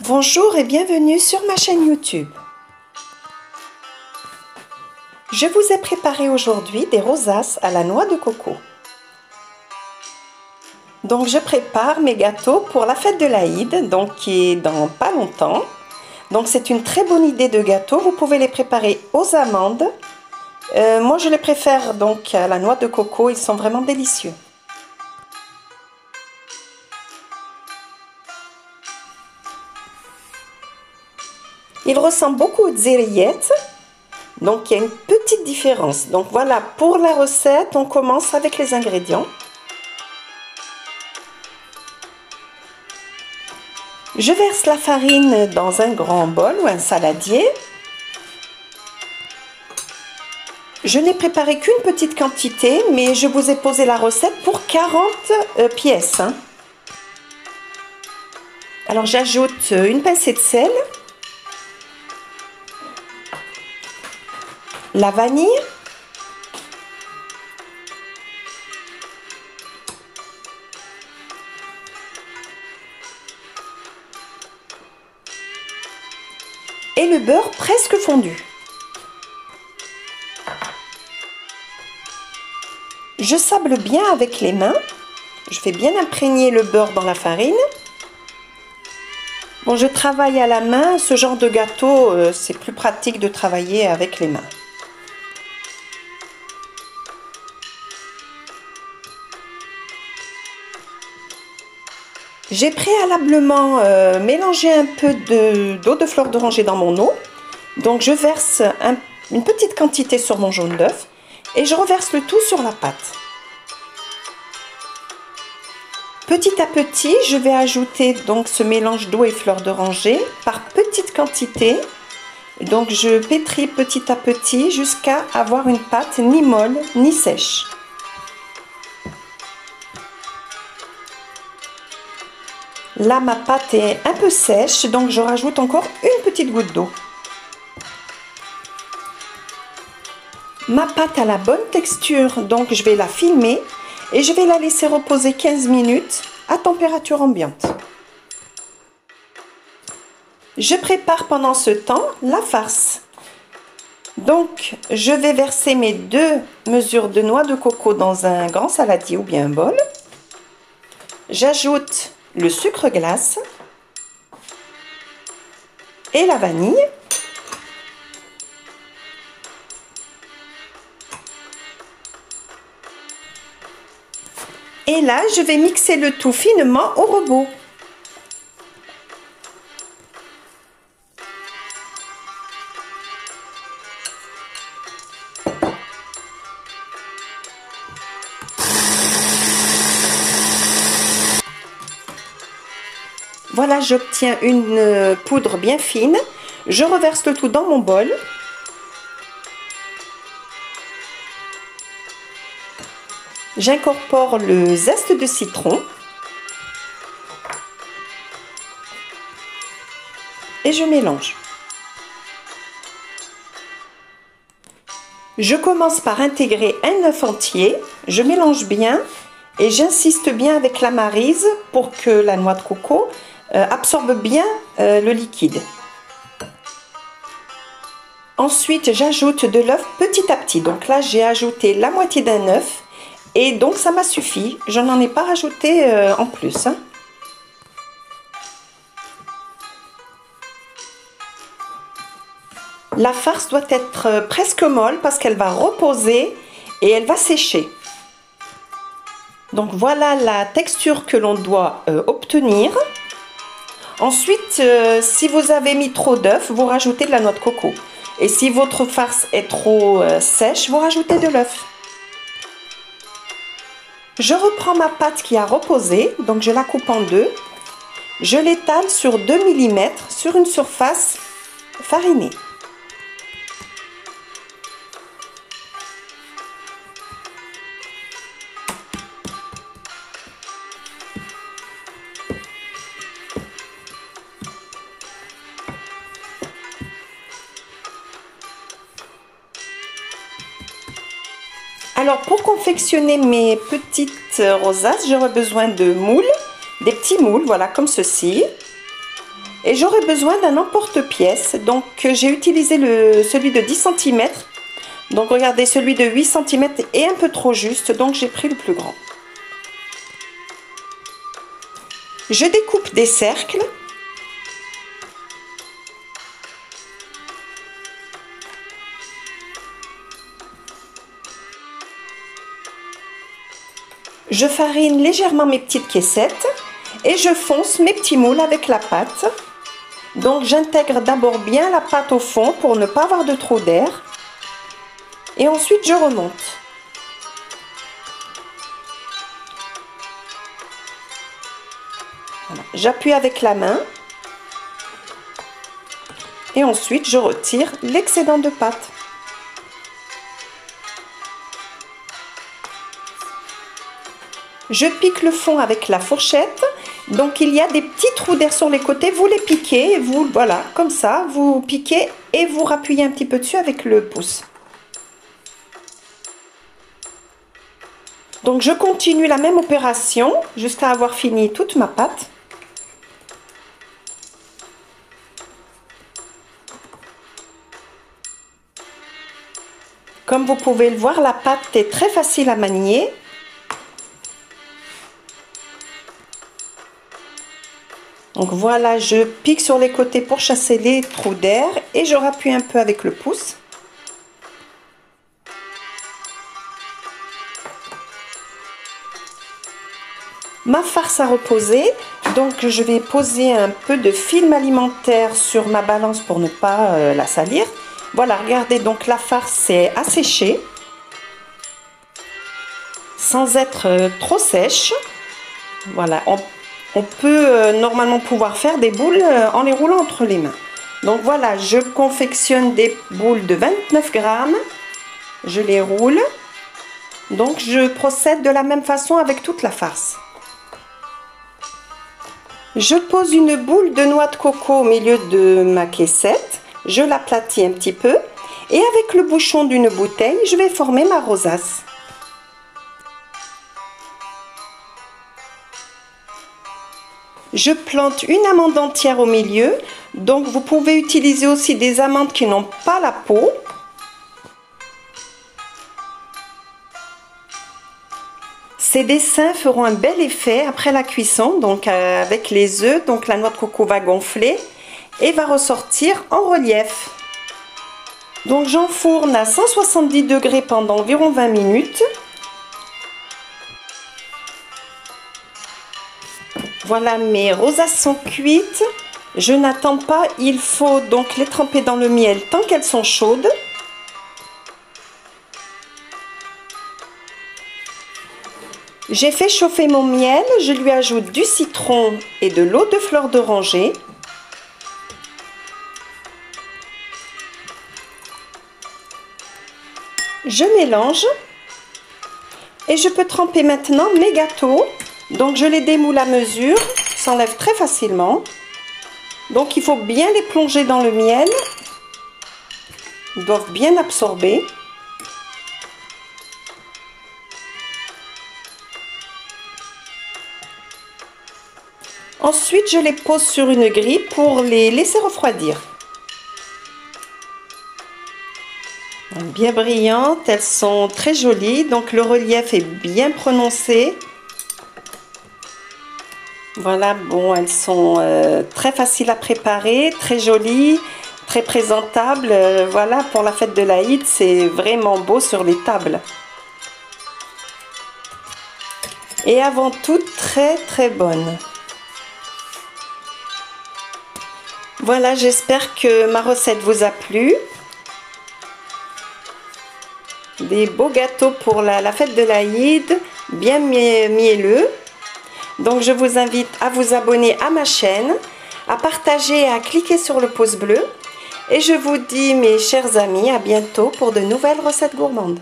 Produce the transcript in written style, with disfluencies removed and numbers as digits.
Bonjour et bienvenue sur ma chaîne YouTube. Je vous ai préparé aujourd'hui des rosaces à la noix de coco. Donc je prépare mes gâteaux pour la fête de l'Aïd, donc qui est dans pas longtemps. Donc c'est une très bonne idée de gâteau. Vous pouvez les préparer aux amandes. Moi je les préfère donc à la noix de coco, ils sont vraiment délicieux. Ils ressemblent beaucoup aux zérillettes, donc il y a une petite différence. Donc voilà, pour la recette, on commence avec les ingrédients. Je verse la farine dans un grand bol ou un saladier. Je n'ai préparé qu'une petite quantité, mais je vous ai posé la recette pour 40 pièces. Alors j'ajoute une pincée de sel, la vanille, et le beurre presque fondu. Je sable bien avec les mains. Je fais bien imprégner le beurre dans la farine. Bon, je travaille à la main. Ce genre de gâteau, c'est plus pratique de travailler avec les mains. J'ai préalablement mélangé un peu d'eau de fleur d'oranger dans mon eau. Donc je verse une petite quantité sur mon jaune d'œuf et je reverse le tout sur la pâte. Petit à petit, je vais ajouter donc ce mélange d'eau et fleur d'oranger par petites quantités. Donc je pétris petit à petit jusqu'à avoir une pâte ni molle ni sèche. Là, ma pâte est un peu sèche, donc je rajoute encore une petite goutte d'eau. Ma pâte a la bonne texture, donc je vais la filmer et je vais la laisser reposer 15 minutes à température ambiante. Je prépare pendant ce temps la farce. Donc, je vais verser mes 2 mesures de noix de coco dans un grand saladier ou bien un bol. J'ajoute le sucre glace et la vanille. Et là, je vais mixer le tout finement au robot. Voilà, j'obtiens une poudre bien fine. Je reverse le tout dans mon bol. J'incorpore le zeste de citron. Et je mélange. Je commence par intégrer un œuf entier. Je mélange bien et j'insiste bien avec la maryse pour que la noix de coco absorbe bien le liquide. Ensuite, j'ajoute de l'œuf petit à petit. Donc là, j'ai ajouté la moitié d'un œuf et donc ça m'a suffi. Je n'en ai pas rajouté en plus. La farce doit être presque molle parce qu'elle va reposer et elle va sécher. Donc voilà la texture que l'on doit obtenir. Ensuite, si vous avez mis trop d'œufs, vous rajoutez de la noix de coco. Et si votre farce est trop sèche, vous rajoutez de l'œuf. Je reprends ma pâte qui a reposé, donc je la coupe en deux. Je l'étale sur 2 mm sur une surface farinée. Alors pour confectionner mes petites rosaces, j'aurai besoin de moules, des petits moules, voilà comme ceci. Et j'aurai besoin d'un emporte-pièce. Donc j'ai utilisé celui de 10 cm. Donc regardez, celui de 8 cm est un peu trop juste, donc j'ai pris le plus grand. Je découpe des cercles. Je farine légèrement mes petites caissettes et je fonce mes petits moules avec la pâte. Donc j'intègre d'abord bien la pâte au fond pour ne pas avoir de trop d'air. Et ensuite je remonte. Voilà. J'appuie avec la main. Et ensuite je retire l'excédent de pâte. Je pique le fond avec la fourchette. Donc il y a des petits trous d'air sur les côtés. Vous les piquez, vous voilà, comme ça, vous piquez et vous rappuyez un petit peu dessus avec le pouce. Donc je continue la même opération jusqu'à avoir fini toute ma pâte. Comme vous pouvez le voir, la pâte est très facile à manier. Donc voilà, je pique sur les côtés pour chasser les trous d'air et je rappuie un peu avec le pouce. Ma farce a reposé, donc je vais poser un peu de film alimentaire sur ma balance pour ne pas la salir. Voilà, regardez, donc la farce est asséchée, sans être trop sèche. Voilà, on peut normalement pouvoir faire des boules en les roulant entre les mains. Donc voilà, je confectionne des boules de 29 grammes. Je les roule. Donc je procède de la même façon avec toute la farce. Je pose une boule de noix de coco au milieu de ma caissette. Je l'aplatis un petit peu. Et avec le bouchon d'une bouteille, je vais former ma rosace. Je plante une amande entière au milieu, donc vous pouvez utiliser aussi des amandes qui n'ont pas la peau. Ces dessins feront un bel effet après la cuisson, donc avec les œufs, donc la noix de coco va gonfler et va ressortir en relief. Donc j'enfourne à 170 degrés pendant environ 20 minutes. Voilà, mes rosaces sont cuites. Je n'attends pas, il faut donc les tremper dans le miel tant qu'elles sont chaudes. J'ai fait chauffer mon miel, je lui ajoute du citron et de l'eau de fleur d'oranger. Je mélange et je peux tremper maintenant mes gâteaux. Donc je les démoule à mesure, s'enlève très facilement. Donc il faut bien les plonger dans le miel. Ils doivent bien absorber. Ensuite je les pose sur une grille pour les laisser refroidir. Bien brillantes, elles sont très jolies, donc le relief est bien prononcé. Voilà, bon, elles sont très faciles à préparer, très jolies, très présentables. Voilà, pour la fête de l'Aïd, c'est vraiment beau sur les tables. Et avant tout, très bonnes. Voilà, j'espère que ma recette vous a plu. Des beaux gâteaux pour la fête de l'Aïd, bien mielleux. Donc je vous invite à vous abonner à ma chaîne, à partager et à cliquer sur le pouce bleu. Et je vous dis, mes chers amis, à bientôt pour de nouvelles recettes gourmandes.